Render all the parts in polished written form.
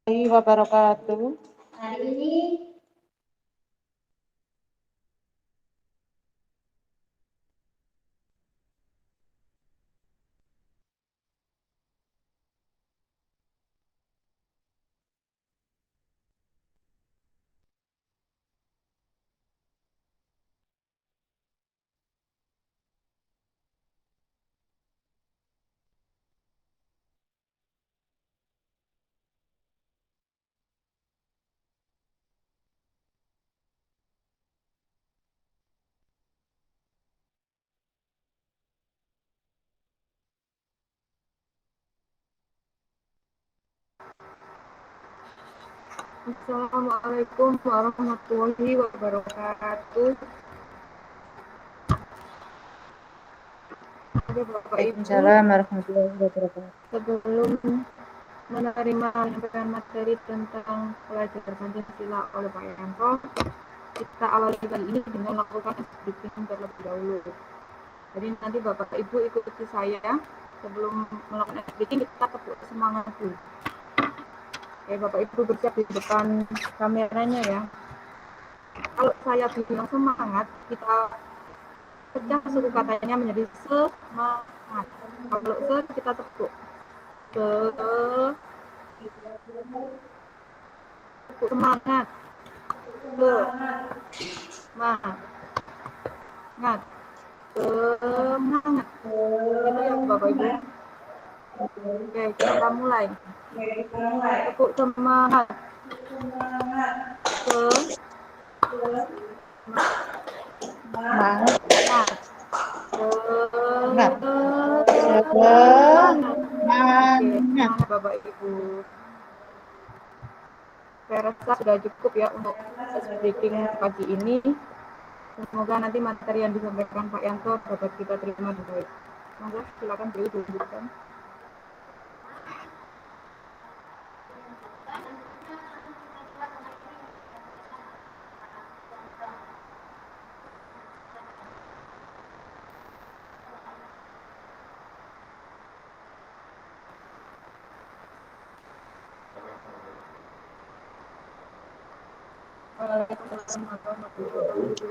wabarakatuh. Hari ini Assalamualaikum warahmatullahi wabarakatuh. Waalaikumsalam warahmatullahi wabarakatuh. Sebelum menerima penyampaian materi tentang pelajaran Pancasila oleh Pak Yanto, kita awali kali ini dengan melakukan briefing terlebih dahulu. Jadi nanti Bapak Ibu ikuti saya. Sebelum melakukan briefing kita tepuk semangat dulu. Oke, Bapak Ibu bersiap di depan kameranya ya. Kalau saya bilang semangat, kita pecah suku katanya menjadi semangat. Kalau kita tepuk semangat, semangat, semangat. Itu ya Bapak Ibu. Oke, kita mulai. Tepuk semangat. Semangat. Semangat Bapak Ibu. Saya rasa sudah cukup ya untuk speaking pagi ini. Semoga nanti materi yang disampaikan Pak Yanto dapat kita terima dengan baik. Semoga silakan beliau dilanjutkan.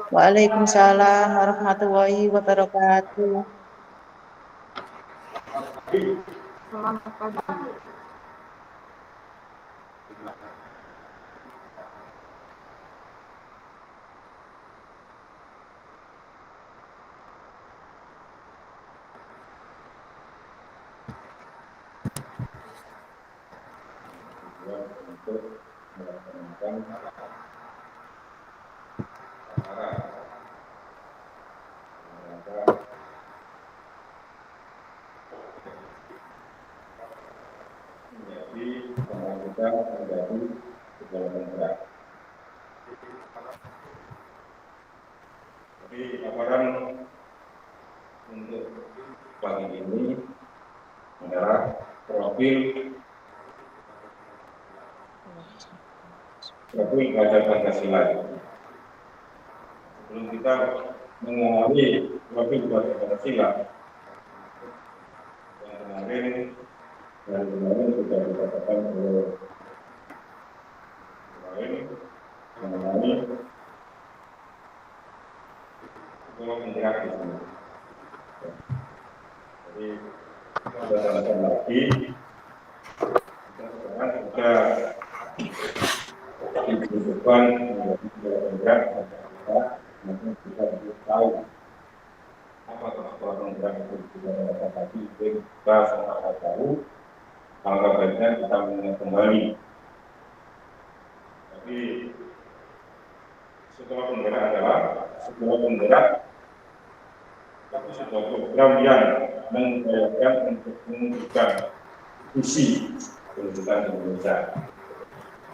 Waalaikumsalam warahmatullahi wabarakatuh. Selamat pagi. Untuk melaksanakan acara menjadi pemasukan menjadi sebuah kontrak. Jadi laporan untuk pagi ini adalah profil pelajar Pancasila. Sebelum kita mengalami profil pelajar Pancasila, yang kemarin sudah dikatakan oleh mengenai sekolah penggerak di sini. Jadi kita tambahkan lagi, kita sekarang sudah dibutuhkan menjadi sekolah penggerak kita mungkin kita tahu apa sekolah penggerak itu juga mereka tadi kita sangat tahu. Alangkah baiknya kita mengingat kembali. Tapi sekolah penggerak adalah sekolah penggerak itu sebuah program yang mengupayakan untuk mewujudkan visi pendidikan Indonesia.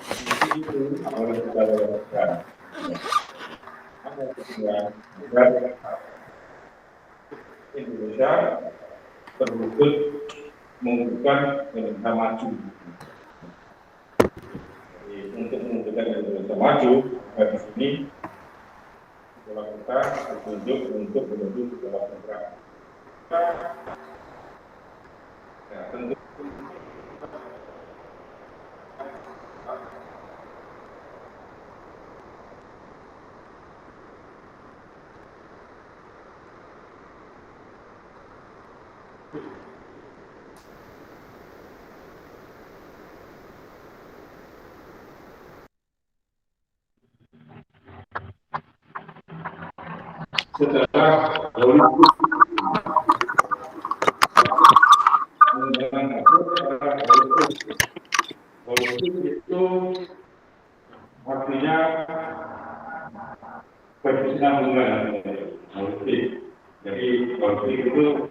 Visi itu harus kita lakukan. Apa tujuan agar Indonesia terwujud mewujudkan Indonesia maju. Jadi, untuk mewujudkan Indonesia maju, di sini sekolah kita ditunjuk untuk menuju sekolah penggerak. Ya, tentu Setelah politik itu artinya berkesinambungan politik. Jadi politik itu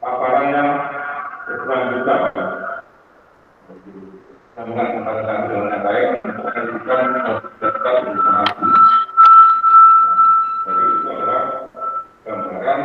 paparan yang berkelanjutan. Sambungan antara satu dengan yang lain menunjukkan berdasarkan informasi. Jadi itu adalah gambaran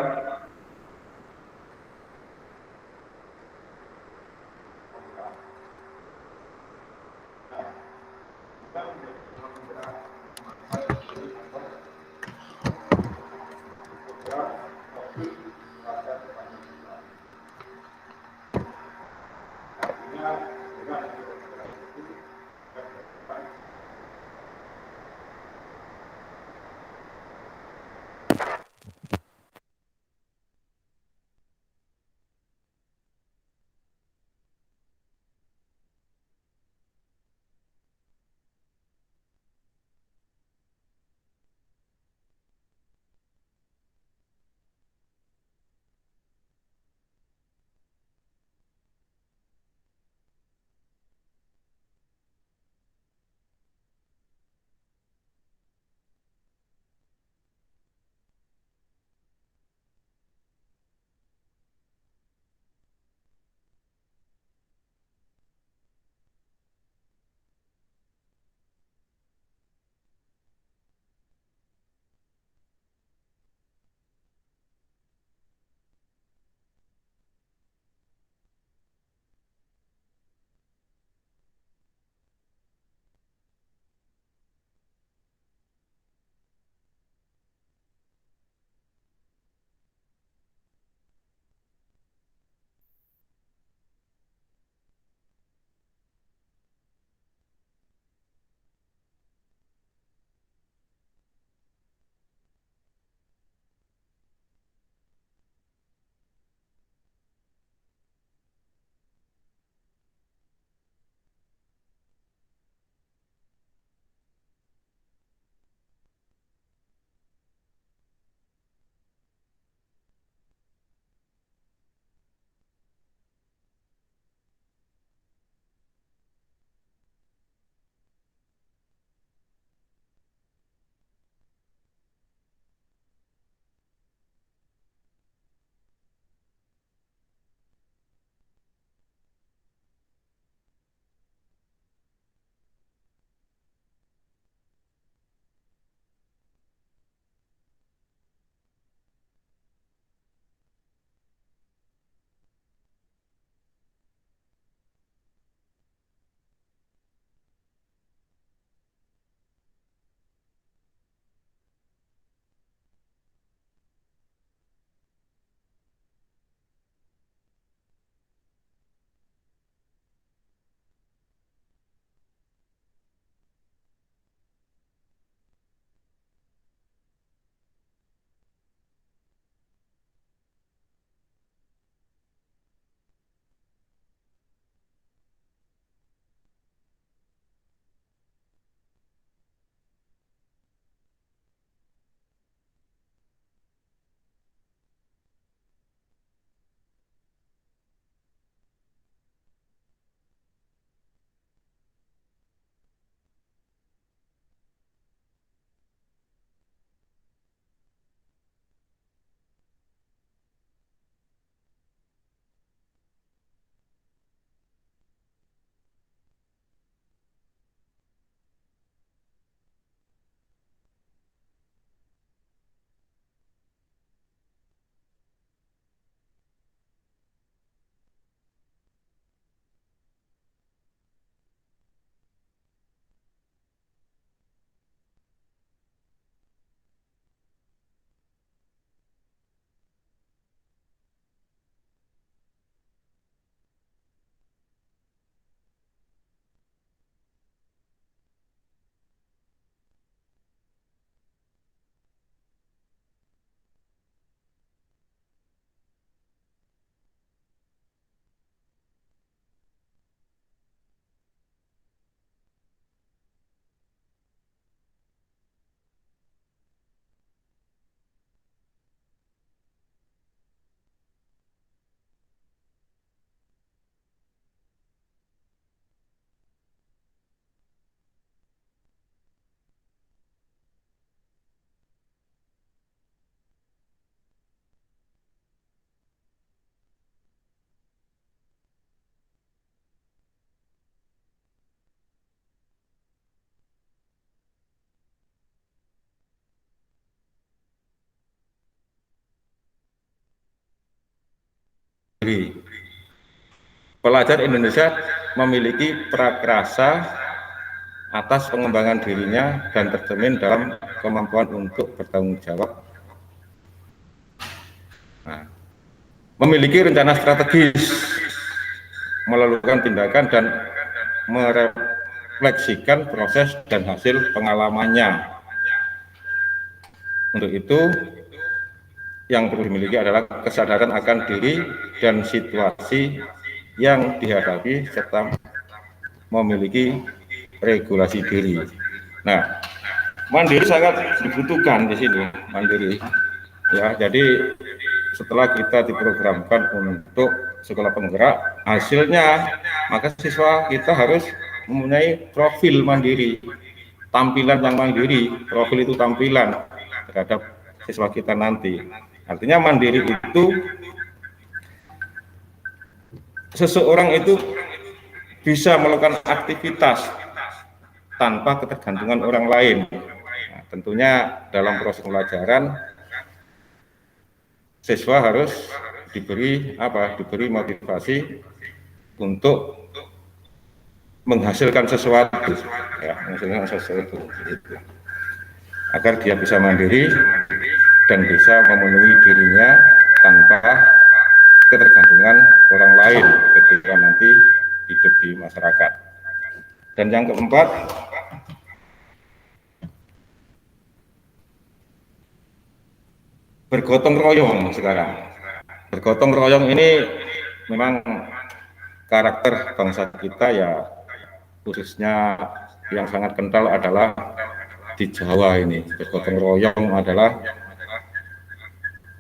diri. Pelajar Indonesia memiliki prakrasa atas pengembangan dirinya dan tercermin dalam kemampuan untuk bertanggung jawab. Nah, memiliki rencana strategis, melakukan tindakan dan merefleksikan proses dan hasil pengalamannya. Untuk itu, yang perlu dimiliki adalah kesadaran akan diri dan situasi yang dihadapi serta memiliki regulasi diri. Nah, mandiri sangat dibutuhkan di sini, mandiri. Ya, jadi setelah kita diprogramkan untuk sekolah penggerak, hasilnya maka siswa kita harus mempunyai profil mandiri, tampilan yang mandiri. Profil itu tampilan terhadap siswa kita nanti. Artinya mandiri itu seseorang itu bisa melakukan aktivitas tanpa ketergantungan orang lain. Nah, tentunya dalam proses pelajaran siswa harus diberi motivasi untuk menghasilkan sesuatu, ya, gitu. Agar dia bisa mandiri dan bisa memenuhi dirinya tanpa ketergantungan orang lain ketika nanti hidup di masyarakat. Dan yang keempat, bergotong royong sekarang. Bergotong royong ini memang karakter bangsa kita, ya, khususnya yang sangat kental adalah di Jawa ini. Bergotong royong adalah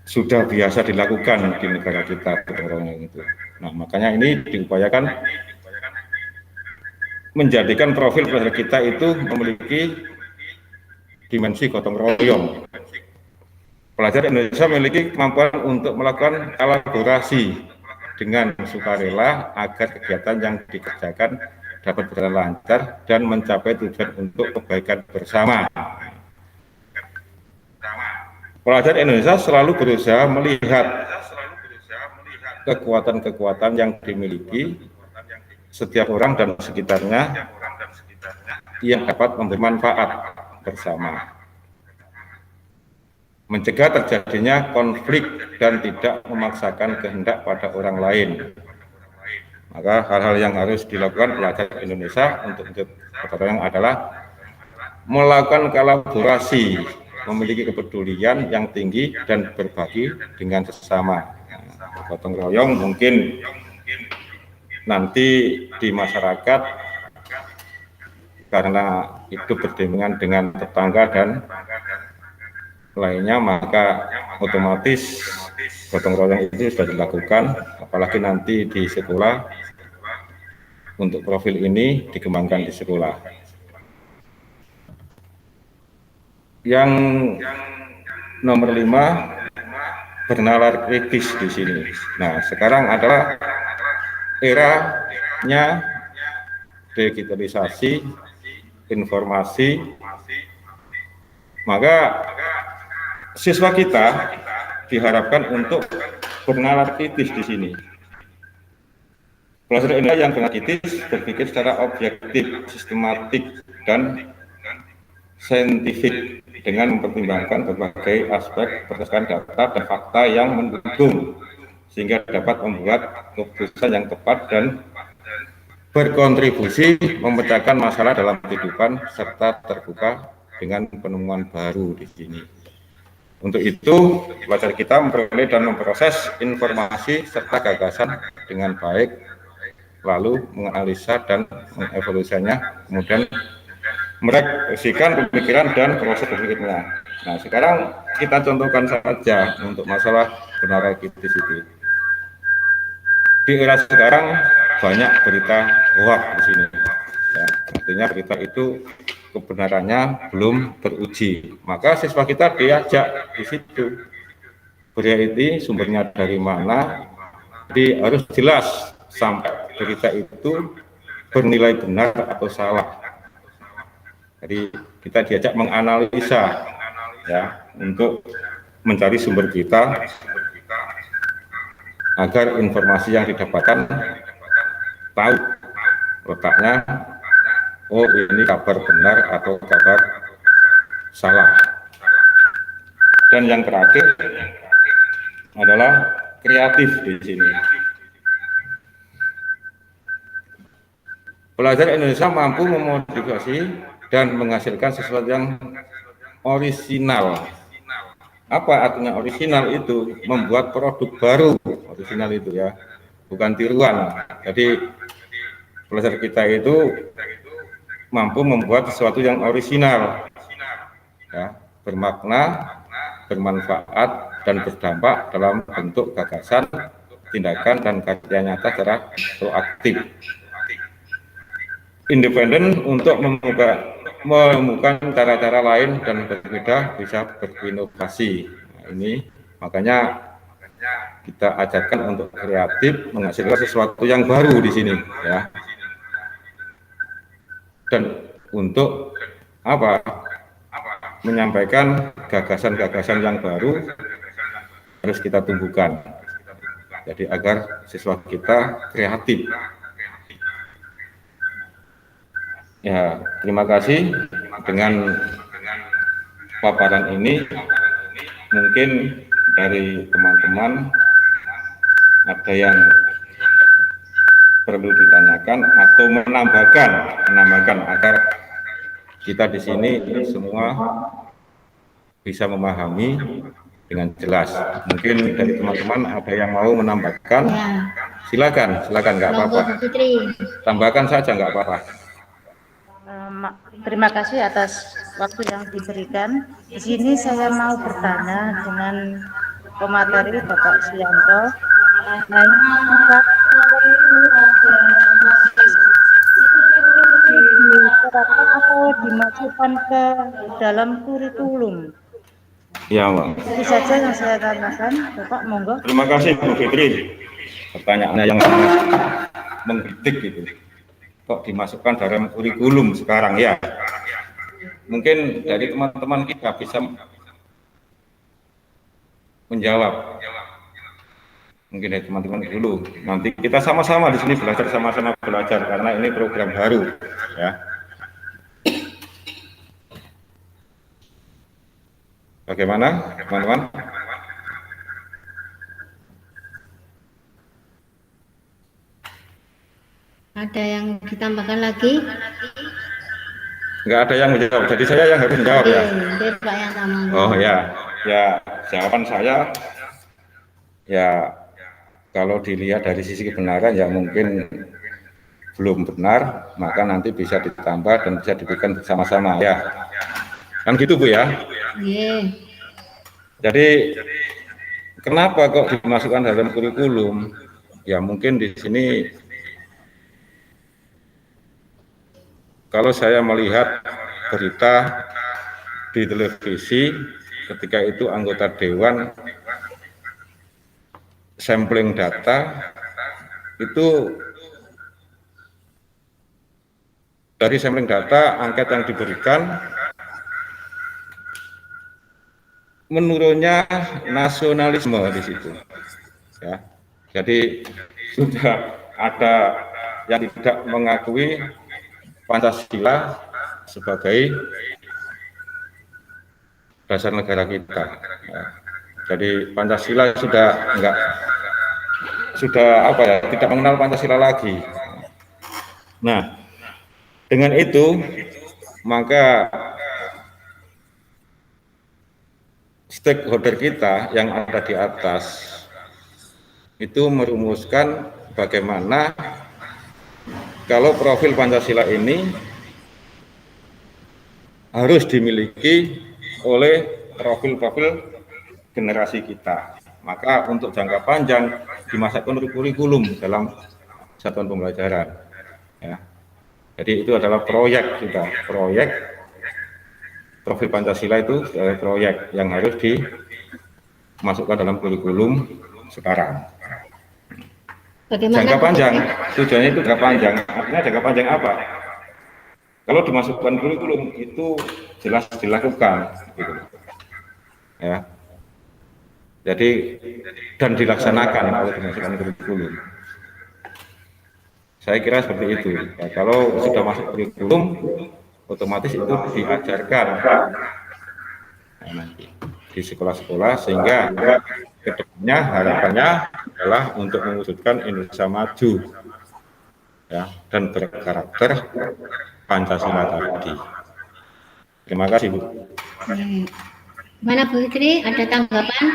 sudah biasa dilakukan di negara kita, gotong royong itu. Nah, makanya ini diupayakan menjadikan profil pelajar kita itu memiliki dimensi gotong royong. Pelajar Indonesia memiliki kemampuan untuk melakukan kolaborasi dengan sukarela agar kegiatan yang dikerjakan dapat berjalan lancar dan mencapai tujuan untuk kebaikan bersama. Pelajar Indonesia selalu berusaha melihat kekuatan-kekuatan yang dimiliki setiap orang dan sekitarnya yang dapat memberi manfaat bersama, mencegah terjadinya konflik dan tidak memaksakan kehendak pada orang lain. Maka hal-hal yang harus dilakukan pelajar Indonesia untuk gotong royong adalah melakukan kolaborasi, memiliki kepedulian yang tinggi dan berbagi dengan sesama. Gotong royong mungkin nanti di masyarakat karena hidup berdampingan dengan tetangga dan lainnya, maka otomatis gotong royong itu sudah dilakukan, apalagi nanti di sekolah untuk profil ini dikembangkan di sekolah. Yang nomor 5, bernalar kritis di sini. Nah, sekarang adalah eranya digitalisasi informasi, maka siswa kita diharapkan untuk bernalar kritis di sini. Pelajar Indonesia yang bernalar kritis berpikir secara objektif, sistematik, dan saintifik dengan mempertimbangkan berbagai aspek berdasarkan data dan fakta yang mendukung, sehingga dapat membuat keputusan yang tepat dan berkontribusi memecahkan masalah dalam kehidupan serta terbuka dengan penemuan baru di sini. Untuk itu, pelajar kita memperoleh dan memproses informasi serta gagasan dengan baik, lalu menganalisa dan mengevaluasinya, kemudian merefleksikan pemikiran dan proses berpikirnya. Nah, sekarang kita contohkan saja untuk masalah bernalar kritis itu. Di era sekarang banyak berita hoax di sini. Ya, artinya berita itu kebenarannya belum teruji. Maka siswa kita diajak di situ. Berita ini sumbernya dari mana? Jadi harus jelas sampai berita itu bernilai benar atau salah. Jadi kita diajak menganalisa, ya, untuk mencari sumber berita agar informasi yang didapatkan tahu letaknya, oh ini kabar benar atau kabar salah. Dan yang terakhir adalah kreatif di sini. Pelajar Indonesia mampu memodifikasi dan menghasilkan sesuatu yang orisinal. Apa artinya orisinal? Itu membuat produk baru. Orisinal itu ya, bukan tiruan. Jadi pelajar kita itu mampu membuat sesuatu yang orisinal, ya, bermakna, bermanfaat, dan berdampak dalam bentuk gagasan, tindakan, dan karya nyata secara proaktif. Independen untuk menemukan cara-cara lain dan berbeda, bisa berinovasi. Nah, ini makanya kita ajarkan untuk kreatif, menghasilkan sesuatu yang baru di sini, ya. Dan untuk apa? Menyampaikan gagasan-gagasan yang baru harus kita tumbuhkan. Jadi agar siswa kita kreatif. Ya, terima kasih. Dengan paparan ini mungkin dari teman-teman ada yang perlu ditanyakan atau menambahkan agar kita di sini semua bisa memahami dengan jelas. Mungkin dari teman-teman ada yang mau menambahkan, ya. Silakan, nggak apa-apa. Tambahkan saja, nggak apa-apa. Terima kasih atas waktu yang diberikan. Di sini saya mau bertanya dengan pemateri Bapak Suyanto. Diterapkan atau dimasukkan ke dalam kurikulum? Ya, Pak. Itu saja yang saya tanyakan, Bapak, monggo. Terima kasih, Bu Fitri. Pertanyaannya yang sangat menggelitik gitu. Kok dimasukkan dalam kurikulum sekarang, ya? Mungkin dari teman-teman kita bisa menjawab. Mungkin dari teman-teman dulu. Nanti kita sama-sama di sini belajar, sama-sama belajar karena ini program baru, ya. Bagaimana, teman-teman? Ada yang ditambahkan lagi? Nggak ada yang menjawab, jadi saya yang harus menjawab, ya? Pak yang sama. Oh ya, ya jawaban saya, ya kalau dilihat dari sisi kebenaran ya mungkin belum benar, maka nanti bisa ditambah dan bisa diberikan bersama-sama, ya. Kan gitu, Bu, ya? Iya. Jadi kenapa kok dimasukkan dalam kurikulum? Ya mungkin di sini kalau saya melihat berita di televisi ketika itu anggota dewan sampling data itu, dari sampling data angket yang diberikan menurunnya nasionalisme di situ, ya. Jadi sudah ada yang tidak mengakui Pancasila sebagai dasar negara kita, ya. Jadi Pancasila sudah tidak mengenal Pancasila lagi. Nah, dengan itu maka stakeholder kita yang ada di atas itu merumuskan bagaimana kalau profil Pancasila ini harus dimiliki oleh profil-profil generasi kita. Maka untuk jangka panjang dimasukkan kurikulum dalam satuan pembelajaran, ya. Jadi itu adalah proyek kita, proyek profil Pancasila itu proyek yang harus dimasukkan dalam kurikulum sekarang. Bagaimana jangka panjang, tujuannya itu jangka panjang. Artinya jangka panjang apa? Kalau dimasukkan kurikulum itu jelas dilakukan, gitu. Ya. Jadi dan dilaksanakan oleh berdasarkan kurikulum. Saya kira seperti itu. Ya, kalau sudah masuk kurikulum, otomatis itu diajarkan nanti di sekolah-sekolah, sehingga kedepannya harapannya adalah untuk mewujudkan Indonesia maju, ya, dan berkarakter Pancasila tadi. Terima kasih, Bu. Mana Bu Fitri, ada tanggapan?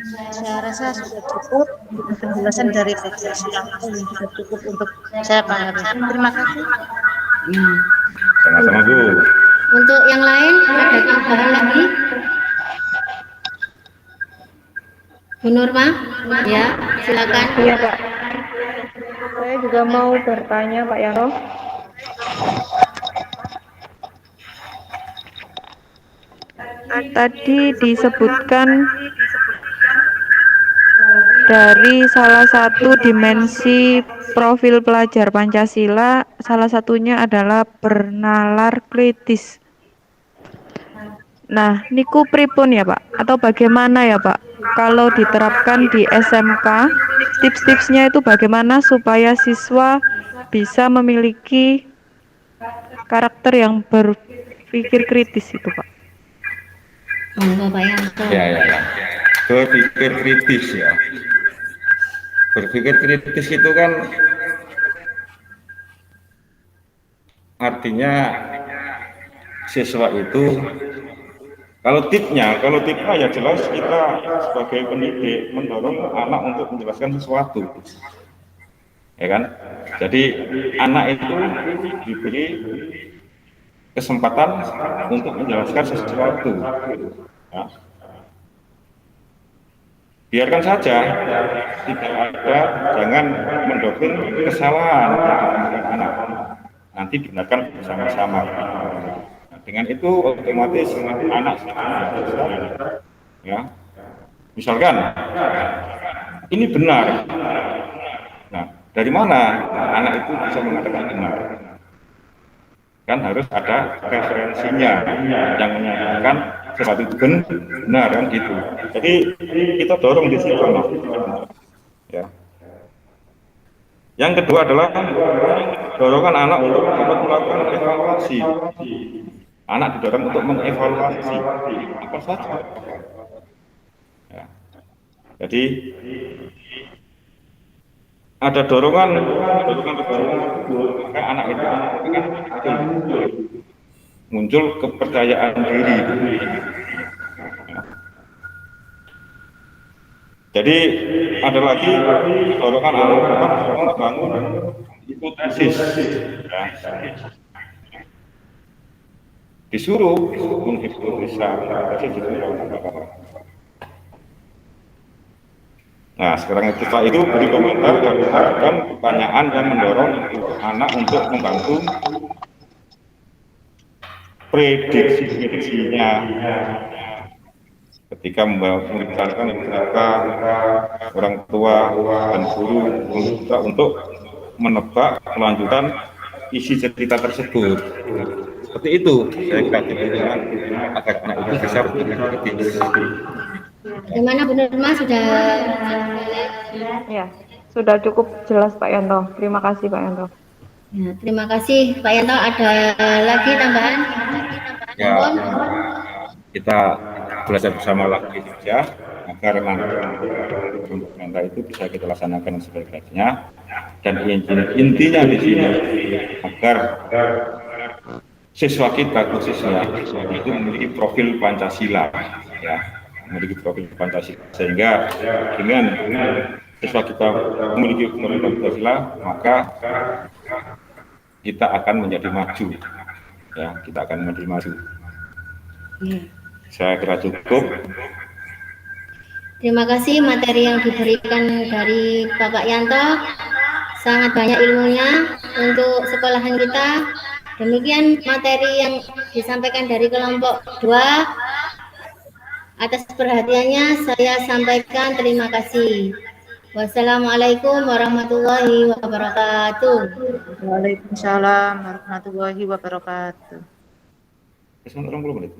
Saya rasa sudah cukup penjelasan dari Bapak Suyanto, yang sudah cukup untuk saya pahami. Terima kasih. Sama-sama, Bu. Untuk yang lain ada tambahan lagi? Bu Nurma, ya silakan. Iya Pak. Saya juga mau bertanya Pak Yanto. Tadi disebutkan dari salah satu dimensi profil pelajar Pancasila, salah satunya adalah bernalar kritis. Nah, niku pripun ya Pak? Atau bagaimana ya Pak? Kalau diterapkan di SMK, tips-tipsnya itu bagaimana supaya siswa bisa memiliki karakter yang berpikir kritis itu Pak? Bapak Yanto. Ya. Berpikir kritis, ya. Berpikir kritis itu kan artinya siswa itu, kalau tipnya ya jelas kita sebagai pendidik mendorong anak untuk menjelaskan sesuatu, ya kan? Jadi anak itu diberi kesempatan untuk menjelaskan sesuatu, ya. Biarkan saja, tidak ada, jangan mendoktrin kesalahan anak, nanti dibenarkan bersama-sama. Nah, dengan itu otomatis anak, ya, misalkan ini benar. Nah, dari mana anak itu bisa mengatakan benar? Kan harus ada referensinya yang menyatakan sesuatu itu benar, kan gitu. Jadi kita dorong di situ, ya. Yang kedua adalah dorongan anak untuk dapat melakukan evaluasi. Anak didorong untuk mengevaluasi apa saja. Ya. Jadi ada dorongan maka anak itu akan muncul kepercayaan diri. Jadi ada lagi dorongan anak untuk membangun hipotesis, ya. Disuruh menghipotesa. Nah, sekarang setelah itu beri komentar dan mengajukan pertanyaan yang mendorong anak untuk membantu prediksinya. Ketika membicarakan orang tua dan guru untuk menebak kelanjutan isi cerita tersebut. Seperti itu, saya kira agar anak itu bisa berpikir. Bagaimana Bu Nurma, sudah? Ya, sudah cukup jelas Pak Yanto. Terima kasih Pak Yanto. Ya, terima kasih Pak Yanto. Ada lagi tambahan? Ya, kita belajar bersama lagi ya, agar nanti itu bisa kita laksanakan sebaik-baiknya. Dan intinya di sini agar siswa kita khususnya itu memiliki profil Pancasila, ya, memiliki profil Pancasila, sehingga dengan siswa kita memiliki profil Pancasila, maka kita akan menjadi maju, ya, kita akan menjadi maju. Saya kira cukup. Terima kasih materi yang diberikan dari Bapak Yanto, sangat banyak ilmunya untuk sekolahan kita. Demikian materi yang disampaikan dari kelompok 2. Atas perhatiannya saya sampaikan terima kasih. Wassalamualaikum warahmatullahi wabarakatuh. Waalaikumsalam warahmatullahi wabarakatuh. 20 menit.